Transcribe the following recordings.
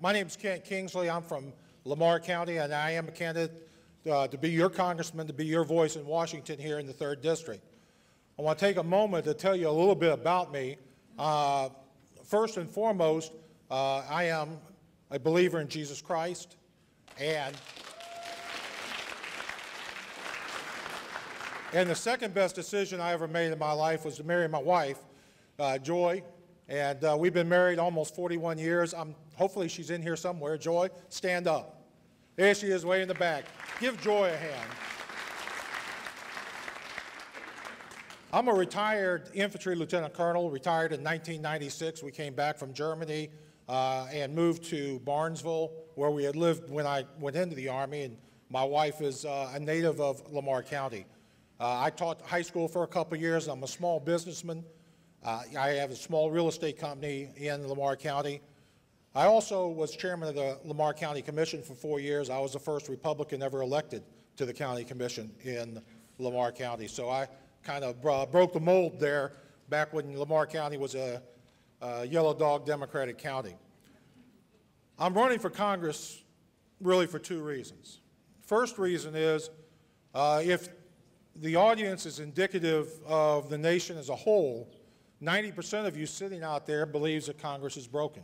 My name is Kingsley. I'm from Lamar County, and I am a candidate to be your congressman, to be your voice in Washington here in the 3rd District. I want to take a moment to tell you a little bit about me. First and foremost, I am a believer in Jesus Christ, and the second best decision I ever made in my life was to marry my wife, Joy, and we've been married almost 41 years. Hopefully she's in here somewhere. Joy, stand up. There she is, way in the back. Give Joy a hand. I'm a retired infantry lieutenant colonel, retired in 1996. We came back from Germany and moved to Barnesville, where we had lived when I went into the Army, and my wife is a native of Lamar County. I taught high school for a couple years. I'm a small businessman. I have a small real estate company in Lamar County. I also was chairman of the Lamar County Commission for 4 years. I was the first Republican ever elected to the county commission in Lamar County. So I kind of broke the mold there back when Lamar County was a yellow dog Democratic county. I'm running for Congress really for 2 reasons. First reason is if the audience is indicative of the nation as a whole, 90% of you sitting out there believes that Congress is broken.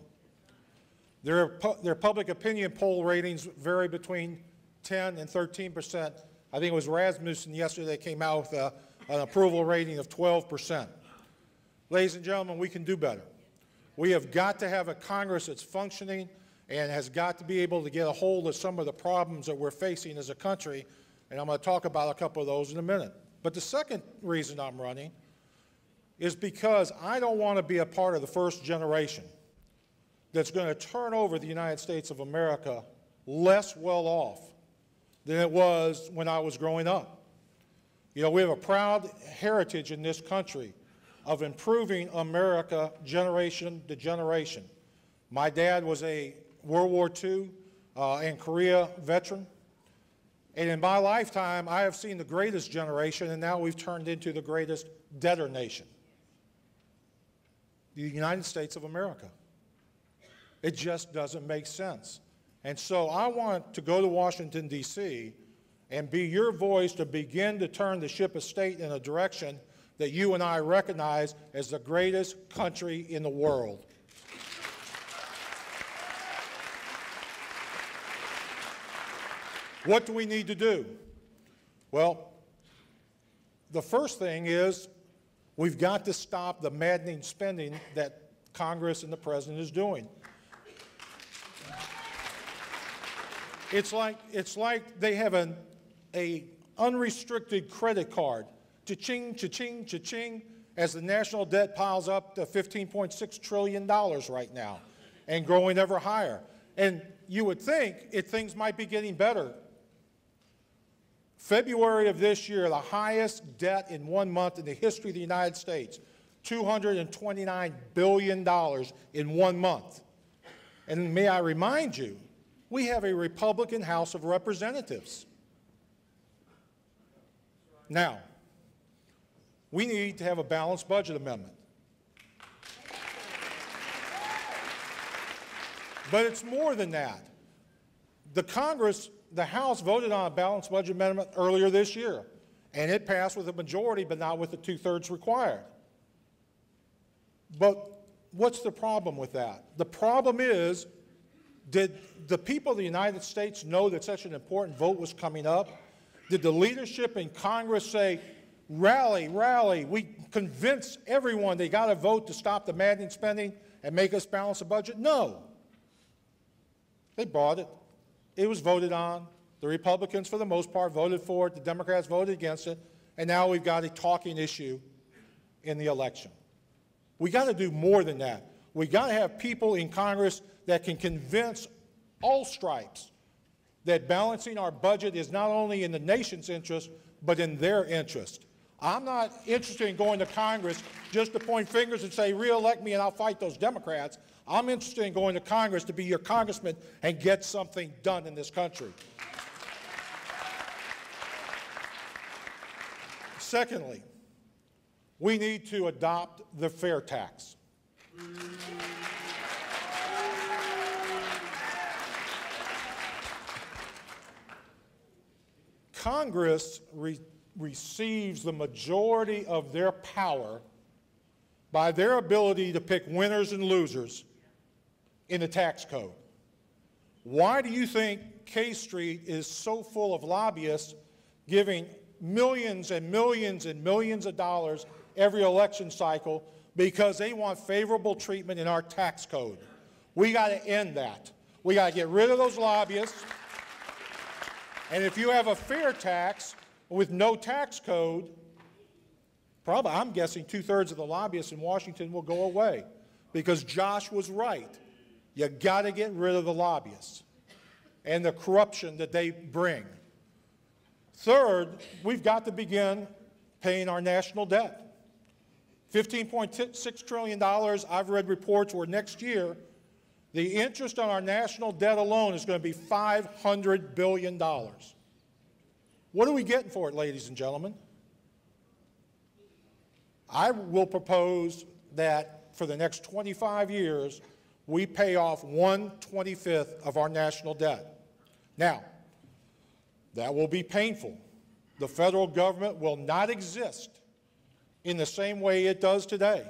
Their public opinion poll ratings vary between 10 and 13%. I think it was Rasmussen yesterday came out with an approval rating of 12%. Ladies and gentlemen, we can do better. We have got to have a Congress that's functioning and has got to be able to get a hold of some of the problems that we're facing as a country, and I'm going to talk about a couple of those in a minute. But the second reason I'm running is because I don't want to be a part of the first generation that's going to turn over the United States of America less well off than it was when I was growing up. You know, we have a proud heritage in this country of improving America generation to generation. My dad was a World War II and Korea veteran. And in my lifetime, I have seen the greatest generation, and now we've turned into the greatest debtor nation, the United States of America. It just doesn't make sense. And so I want to go to Washington, D.C., and be your voice to begin to turn the ship of state in a direction that you and I recognize as the greatest country in the world. What do we need to do? Well, the first thing is we've got to stop the maddening spending that Congress and the President is doing. It's like they have an unrestricted credit card, cha-ching, cha-ching, cha-ching, as the national debt piles up to $15.6 trillion right now and growing ever higher. And you would think things might be getting better. February of this year, the highest debt in 1 month in the history of the United States, $229 billion in 1 month. And may I remind you, we have a Republican House of Representatives. Now, we need to have a balanced budget amendment. But it's more than that. The House voted on a balanced budget amendment earlier this year, and it passed with a majority, but not with the 2/3 required. But what's the problem with that? The problem is, did the people of the United States know that such an important vote was coming up? Did the leadership in Congress say, rally, rally, we convince everyone they got to vote to stop the maddening spending and make us balance the budget? No. They bought it. It was voted on. The Republicans, for the most part, voted for it. The Democrats voted against it. And now we've got a talking issue in the election. We got to do more than that. We got to have people in Congress that can convince all stripes that balancing our budget is not only in the nation's interest, but in their interest. I'm not interested in going to Congress just to point fingers and say, re-elect me and I'll fight those Democrats. I'm interested in going to Congress to be your congressman and get something done in this country. Secondly, we need to adopt the fair tax. Congress receives the majority of their power by their ability to pick winners and losers in the tax code. Why do you think K Street is so full of lobbyists giving millions and millions and millions of dollars every election cycle? Because they want favorable treatment in our tax code. We got to end that. We got to get rid of those lobbyists. And if you have a fair tax with no tax code, probably, I'm guessing 2/3 of the lobbyists in Washington will go away, because Josh was right. You got to get rid of the lobbyists and the corruption that they bring. Third, we've got to begin paying our national debt. $15.6 trillion. I've read reports where next year the interest on our national debt alone is going to be $500 billion. What are we getting for it, ladies and gentlemen? I will propose that for the next 25 years, we pay off 1/25 of our national debt. Now, that will be painful. The federal government will not exist in the same way it does today.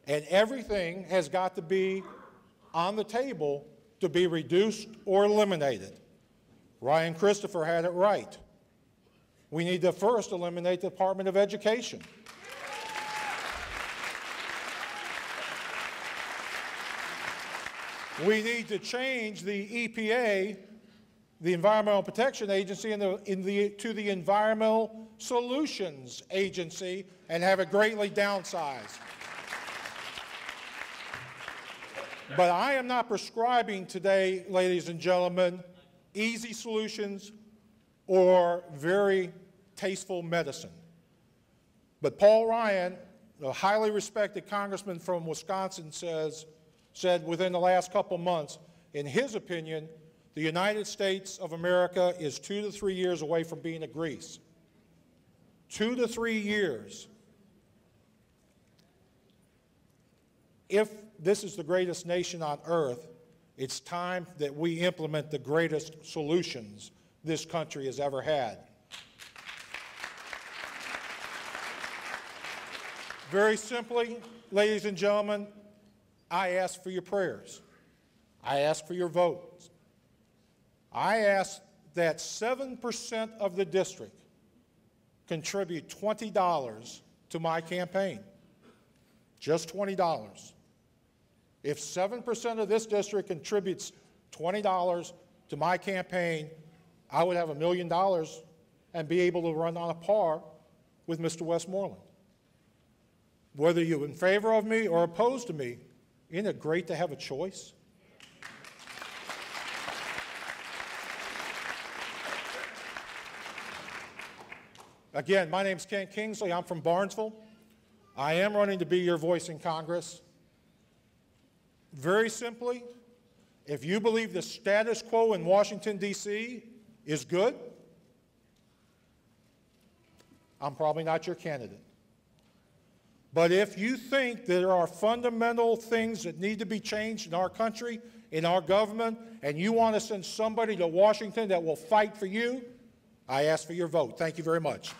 And everything has got to be on the table to be reduced or eliminated. Ryan Christopher had it right. We need to first eliminate the Department of Education. We need to change the EPA, the Environmental Protection Agency, to the Environmental Solutions Agency, and have it greatly downsized. But I am not prescribing today, ladies and gentlemen, easy solutions or very tasteful medicine. But Paul Ryan, a highly respected congressman from Wisconsin, said within the last couple months, in his opinion, the United States of America is 2 to 3 years away from being a Greece. 2 to 3 years. If this is the greatest nation on earth, it's time that we implement the greatest solutions this country has ever had. Very simply, ladies and gentlemen, I ask for your prayers. I ask for your votes. I ask that 7% of the district contribute $20 to my campaign. Just $20. If 7% of this district contributes $20 to my campaign, I would have $1 million and be able to run on a par with Mr. Westmoreland. Whether you're in favor of me or opposed to me, isn't it great to have a choice? Again, my name's Kingsley. I'm from Barnesville. I am running to be your voice in Congress. Very simply, if you believe the status quo in Washington, D.C. is good, I'm probably not your candidate. But if you think there are fundamental things that need to be changed in our country, in our government, and you want to send somebody to Washington that will fight for you, I ask for your vote. Thank you very much.